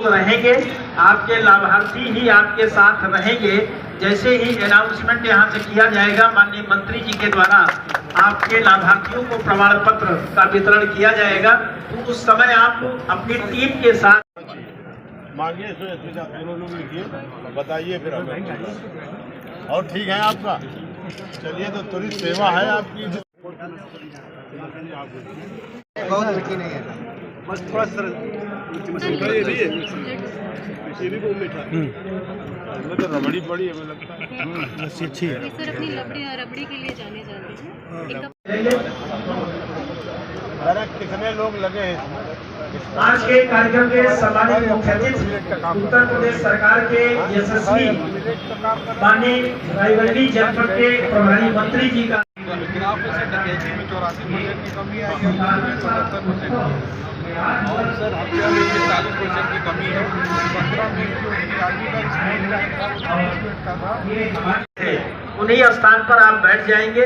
रहेंगे, आपके लाभार्थी ही आपके साथ रहेंगे। जैसे ही अनाउंसमेंट यहाँ से किया जाएगा माननीय मंत्री जी के द्वारा आपके लाभार्थियों को प्रमाण पत्र का वितरण किया जाएगा, तो उस समय आप अपनी टीम के साथ मांगिए, दोनों लोग लिखिए, बताइए फिर हमें। और ठीक है आपका, चलिए तो थोड़ी सेवा है आपकी। बहुत मीठी नहीं है, बस थोड़ा सरल तो रबड़ी पड़ी है, लगता है अच्छी है सर। अपनी रबड़ी के लिए जाने जाते हैं। अरे कितने लोग लगे हैं आज के कार्यक्रम के सम्मानित मुख्य अतिथि उत्तर प्रदेश सरकार के यशस्वी माननीय रायबरेली जनपद के प्रभारी मंत्री जी का और सर हत्या में 40% की कमी है। 17 में उन्हीं स्थान पर आप बैठ जाएंगे।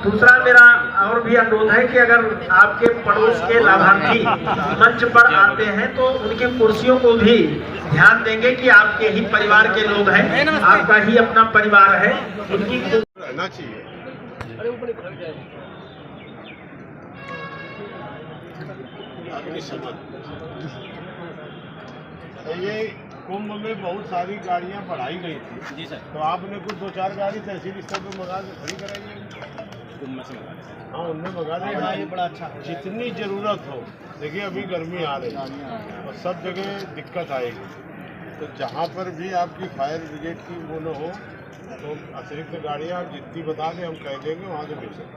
दूसरा मेरा और भी अनुरोध है कि अगर आपके पड़ोस के लाभार्थी मंच पर आते हैं तो उनकी कुर्सियों को भी ध्यान देंगे कि आपके ही परिवार के लोग हैं, आपका ही अपना परिवार है, उनकी रहना चाहिए। ये कुंभ में बहुत सारी गाड़ियां बढ़ाई गई थी जी सर, तो आपने कुछ 2-4 गाड़ी तहसील स्तर पर मंगा के खड़ी कराई कुंभ में से मंगा। हाँ, उनमें मंगा देगा, ये बड़ा अच्छा। जितनी जरूरत हो, देखिए अभी गर्मी आ रही है और सब जगह दिक्कत आएगी, तो जहाँ पर भी आपकी फायर ब्रिगेड की वो न हो तो अतिरिक्त गाड़ियाँ जितनी बता दें हम कह देंगे वहाँ से मिल सकते।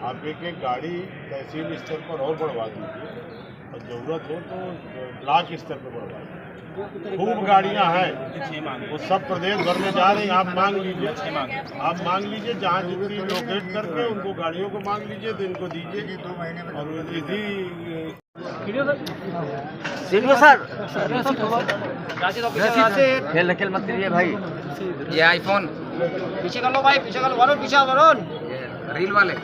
आप एक गाड़ी तहसील स्तर पर और बढ़वा दीजिए और ज़रूरत हो तो ब्लॉक स्तर पर बढ़वा दीजिए। खूब गाड़ियाँ हैं, वो सब प्रदेश भर में जा रही हैं। आप मांग लीजिए, जहाँ जितनी लोकेट करके उनको गाड़ियों को मांग लीजिए, तो इनको दीजिए। और यदि खेल मत करिए भाई। ये आईफोन पीछे कर लो भाई, पीछे कर लो, वरुण पीछे वरुण, रील वाले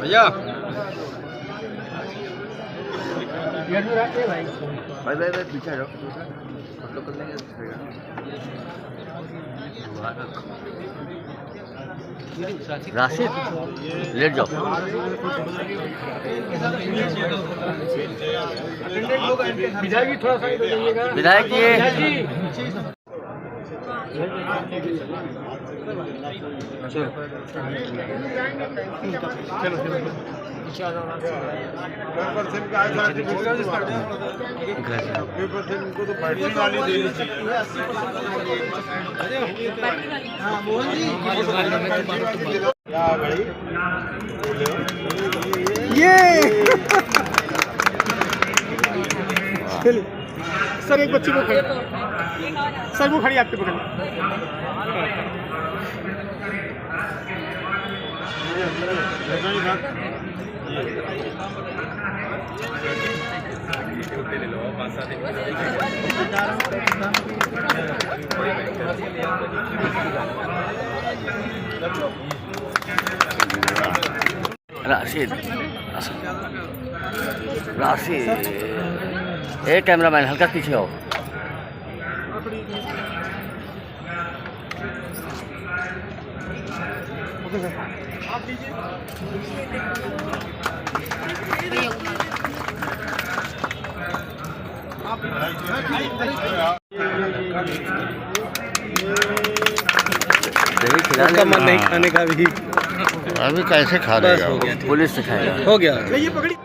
भैया भाई पीछे जाओ, फोटो कर लेंगे। राशिद लेट जाओ। विधायक थोड़ा सा विधायक जी उनको तो बैटरी वाली देनी चाहिए। ये सर एक बच्ची को खड़ी, सर वो खड़ी आपके बगल। राशिद ए कैमरामैन हल्का पीछे आओ। उसका मन नहीं खाने का भी, अभी कैसे खा लेगा, पुलिस से खाएगा। हो गया। ये पकड़ी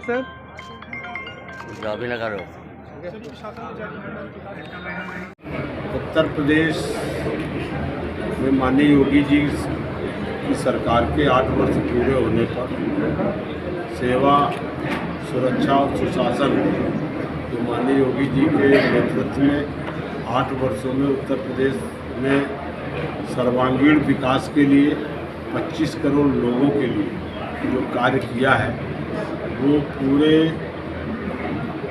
सर, जॉब ही लगा लो। उत्तर प्रदेश में माननीय योगी जी की सरकार के 8 वर्ष पूरे होने पर सेवा, सुरक्षा और सुशासन तो माननीय योगी जी के नेतृत्व में 8 वर्षों में उत्तर प्रदेश में सर्वांगीण विकास के लिए 25 करोड़ लोगों के लिए जो कार्य किया है, वो पूरे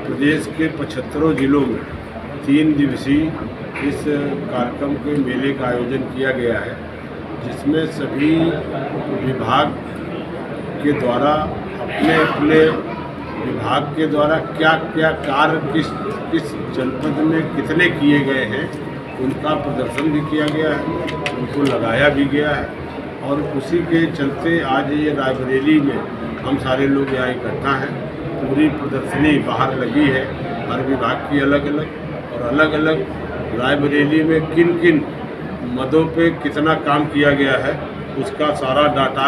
प्रदेश के 75 जिलों में 3 दिवसीय इस कार्यक्रम के मेले का आयोजन किया गया है, जिसमें सभी विभाग के द्वारा अपने अपने विभाग के द्वारा क्या क्या कार्य किस जनपद में कितने किए गए हैं उनका प्रदर्शन भी किया गया है, उनको लगाया भी गया है। और उसी के चलते आज ये रायबरेली में हम सारे लोग यहाँ इकट्ठा हैं। पूरी प्रदर्शनी बाहर लगी है हर विभाग की अलग अलग, और अलग अलग रायबरेली में किन किन मदों पे कितना काम किया गया है उसका सारा डाटा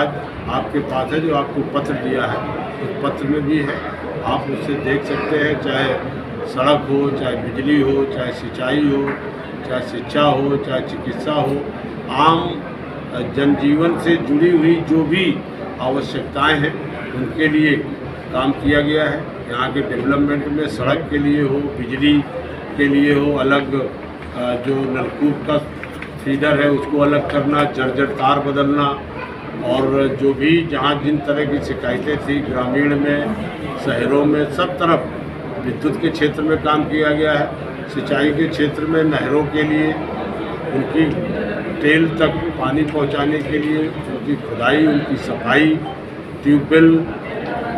आपके पास है, जो आपको पत्र दिया है उस पत्र में भी है। आप उससे देख सकते हैं, चाहे सड़क हो, चाहे बिजली हो, चाहे सिंचाई हो, चाहे शिक्षा हो, चाहे चिकित्सा हो, आम जनजीवन से जुड़ी हुई जो भी आवश्यकताएं हैं उनके लिए काम किया गया है। यहाँ के डेवलपमेंट में सड़क के लिए हो, बिजली के लिए हो, अलग जो नलकूप का फीडर है उसको अलग करना, जर्जर तार बदलना, और जो भी जहाँ जिन तरह की शिकायतें थी ग्रामीण में, शहरों में, सब तरफ विद्युत के क्षेत्र में काम किया गया है। सिंचाई के क्षेत्र में नहरों के लिए, उनकी टेल तक पानी पहुंचाने के लिए, उनकी खुदाई, उनकी सफाई, ट्यूबवेल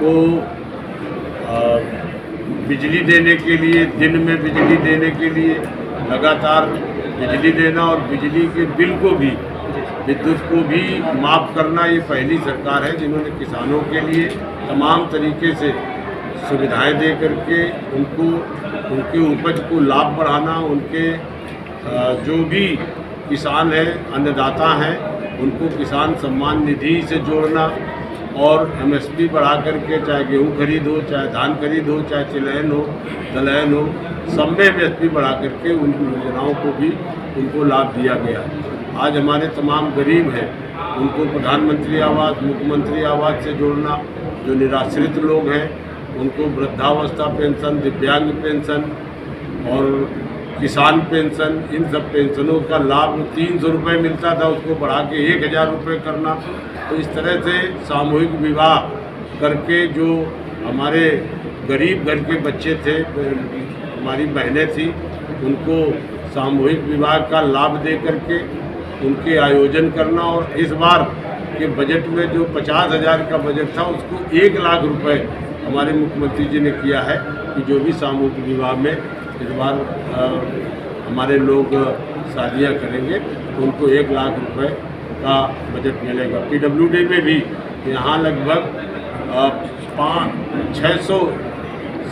को बिजली देने के लिए, दिन में बिजली देने के लिए लगातार बिजली देना, और बिजली के बिल को भी, विद्युत को भी माफ़ करना। ये पहली सरकार है जिन्होंने किसानों के लिए तमाम तरीके से सुविधाएं दे करके उनको उनके उपज को लाभ बढ़ाना, उनके जो भी किसान हैं, अन्नदाता हैं, उनको किसान सम्मान निधि से जोड़ना, और एमएसपी बढ़ा करके, चाहे गेहूँ खरीद हो, चाहे धान खरीद हो, चाहे तिलहन हो, दलहन हो, सब में एमएसपी बढ़ा करके उन योजनाओं को भी उनको लाभ दिया गया है। आज हमारे तमाम गरीब हैं उनको प्रधानमंत्री आवास, मुख्यमंत्री आवास से जोड़ना, जो निराश्रित लोग हैं उनको वृद्धावस्था पेंशन, दिव्यांग पेंशन और किसान पेंशन, इन सब पेंशनों का लाभ 300 रुपये मिलता था, उसको बढ़ा के 1000 रुपये करना। तो इस तरह से सामूहिक विवाह करके जो हमारे गरीब घर के बच्चे थे, हमारी बहनें थी, उनको सामूहिक विवाह का लाभ दे करके उनके आयोजन करना। और इस बार के बजट में जो 50,000 का बजट था उसको 1 लाख रुपए हमारे मुख्यमंत्री जी ने किया है कि जो भी सामूहिक विवाह में इस बार हमारे लोग शादियां करेंगे तो उनको 1 लाख रुपए का बजट मिलेगा। PWD में भी यहाँ लगभग 600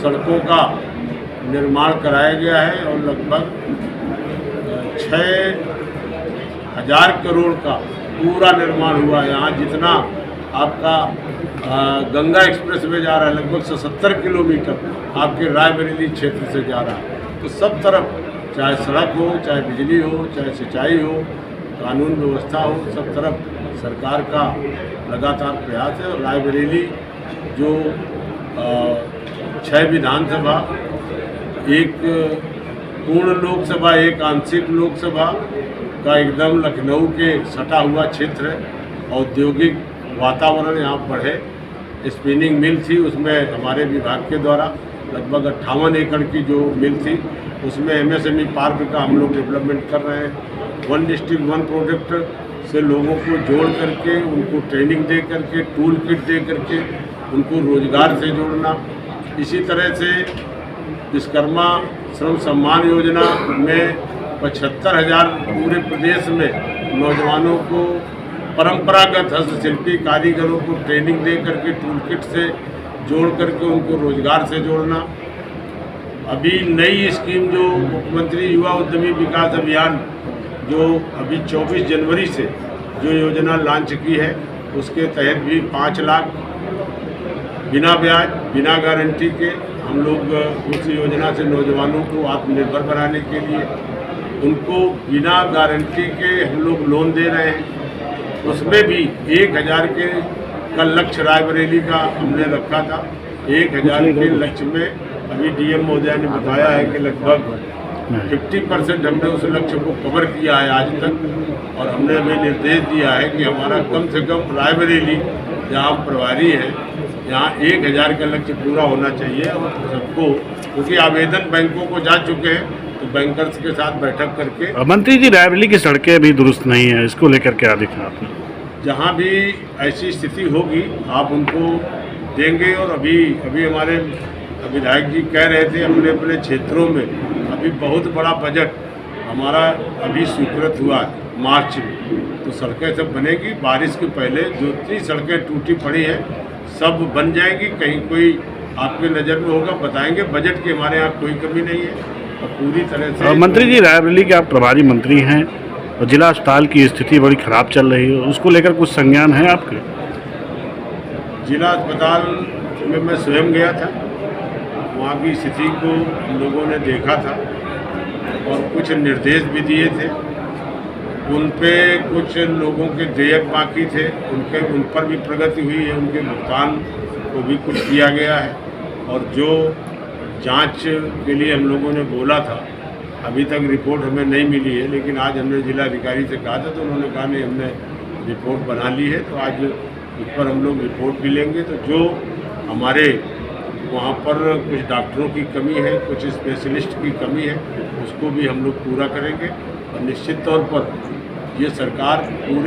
सड़कों का निर्माण कराया गया है और लगभग 6,000 करोड़ का पूरा निर्माण हुआ है। यहाँ जितना आपका गंगा एक्सप्रेस में जा रहा है, लगभग 77 किलोमीटर आपके रायबरेली क्षेत्र से जा रहा है। तो सब तरफ, चाहे सड़क हो, चाहे बिजली हो, चाहे सिंचाई हो, कानून व्यवस्था हो, सब तरफ सरकार का लगातार प्रयास है। और रायबरेली जो 6 विधानसभा, 1 पूर्ण लोकसभा, 1 आंशिक लोकसभा का एकदम लखनऊ के सटा हुआ क्षेत्र है। औद्योगिक वातावरण यहाँ पर है। स्पिनिंग मिल थी, उसमें हमारे विभाग के द्वारा लगभग 58 एकड़ की जो मिल थी उसमें MSME पार्क का हम लोग डेवलपमेंट कर रहे हैं। 1 डिस्ट्रिक्ट 1 प्रोडक्ट से लोगों को जोड़ करके, उनको ट्रेनिंग दे करके, टूल किट दे करके उनको रोजगार से जोड़ना। इसी तरह से विश्वकर्मा श्रम सम्मान योजना में 75,000 पूरे प्रदेश में नौजवानों को, परंपरागत हस्तशिल्पी कारीगरों को ट्रेनिंग दे करके टूल किट से जोड़ करके उनको रोजगार से जोड़ना। अभी नई स्कीम जो मुख्यमंत्री युवा उद्यमी विकास अभियान जो अभी 24 जनवरी से जो योजना लॉन्च की है, उसके तहत भी 5 लाख बिना ब्याज, बिना गारंटी के हम लोग उस योजना से नौजवानों को आत्मनिर्भर बनाने के लिए उनको बिना गारंटी के हम लोग लोन दे रहे हैं। उसमें भी 1000 के का लक्ष्य रायबरेली का हमने रखा था। 1000 के लक्ष्य में अभी DM महोदय ने बताया है कि लगभग 50% हमने उस लक्ष्य को कवर किया है आज तक। और हमने अभी निर्देश दिया है कि हमारा कम से कम रायबरेली जहाँ प्रभारी है, यहाँ 1000 का लक्ष्य पूरा होना चाहिए। और सबको, क्योंकि आवेदन बैंकों को जा चुके हैं, तो बैंकर्स के साथ बैठक करके। मंत्री जी, रायबरेली की सड़कें भी दुरुस्त नहीं है, इसको लेकर क्या दिखा आपने? जहाँ भी ऐसी स्थिति होगी आप उनको देंगे। और अभी हमारे विधायक जी कह रहे थे अपने अपने क्षेत्रों में अभी बहुत बड़ा बजट हमारा अभी स्वीकृत हुआ है मार्च में, तो सड़कें सब बनेगी। बारिश के पहले जितनी सड़कें टूटी पड़ी हैं सब बन जाएगी। कहीं कोई आपके नज़र में होगा बताएंगे। बजट की हमारे यहाँ कोई कमी नहीं है और पूरी तरह से। मंत्री जी, रायबरेली के आप प्रभारी मंत्री हैं और जिला अस्पताल की स्थिति बड़ी खराब चल रही है, उसको लेकर कुछ संज्ञान है आपके? जिला अस्पताल में मैं स्वयं गया था, वहाँ की स्थिति को हम लोगों ने देखा था और कुछ निर्देश भी दिए थे। उन पे कुछ लोगों के देयक बाकी थे, उन पर भी प्रगति हुई है, उनके भुगतान को भी कुछ किया गया है। और जो जांच के लिए हम लोगों ने बोला था अभी तक रिपोर्ट हमें नहीं मिली है, लेकिन आज हमने जिलाधिकारी से कहा था तो उन्होंने कहा नहीं हमने रिपोर्ट बना ली है, तो आज उस पर हम लोग रिपोर्ट भी लेंगे। तो जो हमारे वहाँ पर कुछ डॉक्टरों की कमी है, कुछ स्पेशलिस्ट की कमी है, उसको भी हम लोग पूरा करेंगे। और निश्चित तौर पर ये सरकार पूरे